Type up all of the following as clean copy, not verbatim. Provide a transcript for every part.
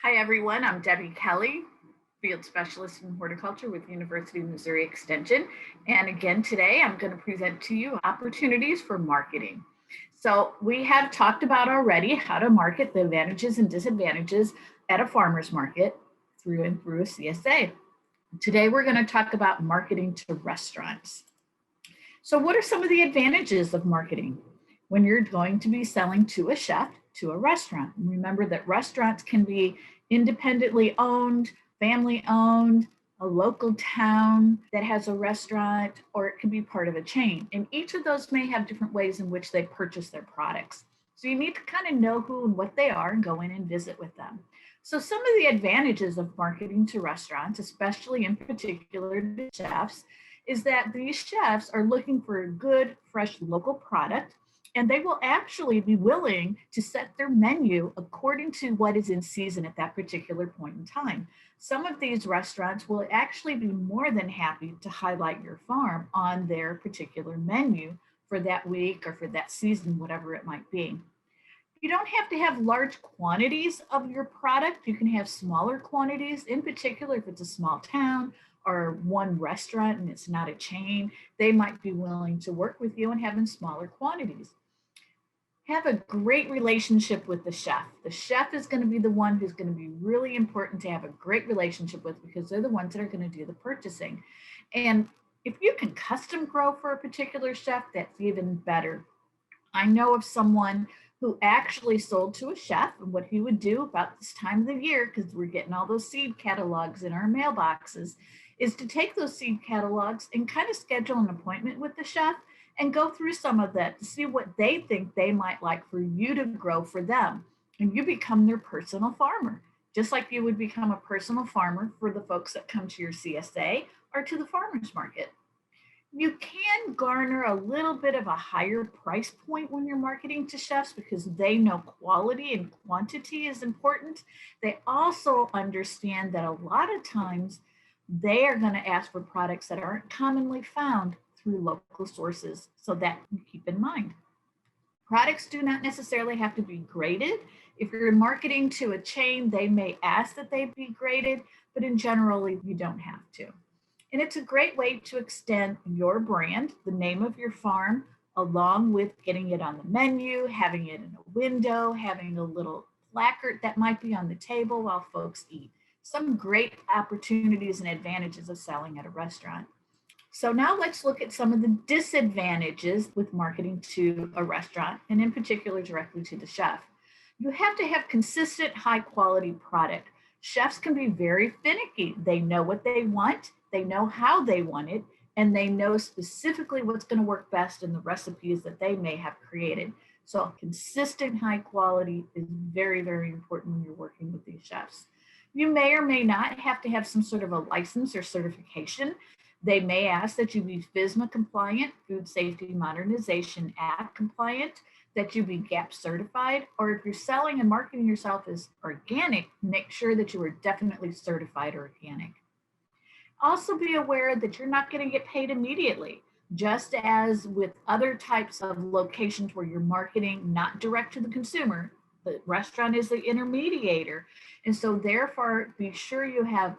Hi everyone, I'm Debbie Kelly, Field Specialist in Horticulture with University of Missouri Extension. And again, today I'm going to present to you opportunities for marketing. So we have talked about already how to market, the advantages and disadvantages at a farmer's market through and through a CSA. Today we're going to talk about marketing to restaurants. So what are some of the advantages of marketing when you're going to be selling to a chef, to a restaurant? And remember that restaurants can be independently owned, family owned, a local town that has a restaurant, or it can be part of a chain. And each of those may have different ways in which they purchase their products. So you need to kind of know who and what they are and go in and visit with them. So some of the advantages of marketing to restaurants, especially in particular to chefs, is that these chefs are looking for a good, fresh local product, and they will actually be willing to set their menu according to what is in season at that particular point in time. Some of these restaurants will actually be more than happy to highlight your farm on their particular menu for that week or for that season, whatever it might be. You don't have to have large quantities of your product. You can have smaller quantities, in particular, if it's a small town or one restaurant and it's not a chain, they might be willing to work with you and have in smaller quantities. Have a great relationship with the chef. The chef is going to be the one who's going to be really important to have a great relationship with because they're the ones that are going to do the purchasing. And if you can custom grow for a particular chef, that's even better. I know of someone who actually sold to a chef, and what he would do about this time of the year, because we're getting all those seed catalogs in our mailboxes, is to take those seed catalogs and kind of schedule an appointment with the chef and go through some of that to see what they think they might like for you to grow for them. And you become their personal farmer, just like you would become a personal farmer for the folks that come to your CSA or to the farmers market. You can garner a little bit of a higher price point when you're marketing to chefs because they know quality and quantity is important. They also understand that a lot of times they are going to ask for products that aren't commonly found through local sources. So that you keep in mind. Products do not necessarily have to be graded. If you're marketing to a chain, they may ask that they be graded, but in general, you don't have to. And it's a great way to extend your brand, the name of your farm, along with getting it on the menu, having it in a window, having a little placard that might be on the table while folks eat. Some great opportunities and advantages of selling at a restaurant. So now let's look at some of the disadvantages with marketing to a restaurant, and in particular directly to the chef. You have to have consistent high quality product. Chefs can be very finicky. They know what they want, they know how they want it, and they know specifically what's going to work best in the recipes that they may have created. So consistent high quality is very, very important when you're working with these chefs. You may or may not have to have some sort of a license or certification. They may ask that you be FSMA compliant, Food Safety Modernization Act compliant, that you be GAP certified, or if you're selling and marketing yourself as organic, make sure that you are definitely certified organic. Also be aware that you're not going to get paid immediately. Just as with other types of locations where you're marketing not direct to the consumer, the restaurant is the intermediator. And so therefore, be sure you have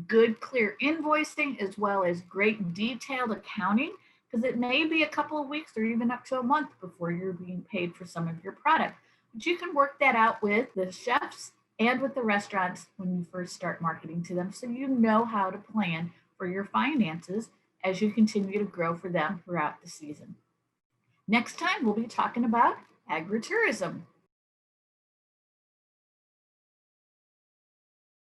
good, clear invoicing as well as great detailed accounting, because it may be a couple of weeks or even up to a month before you're being paid for some of your product. But you can work that out with the chefs and with the restaurants when you first start marketing to them so you know how to plan for your finances as you continue to grow for them throughout the season. Next time, we'll be talking about agritourism.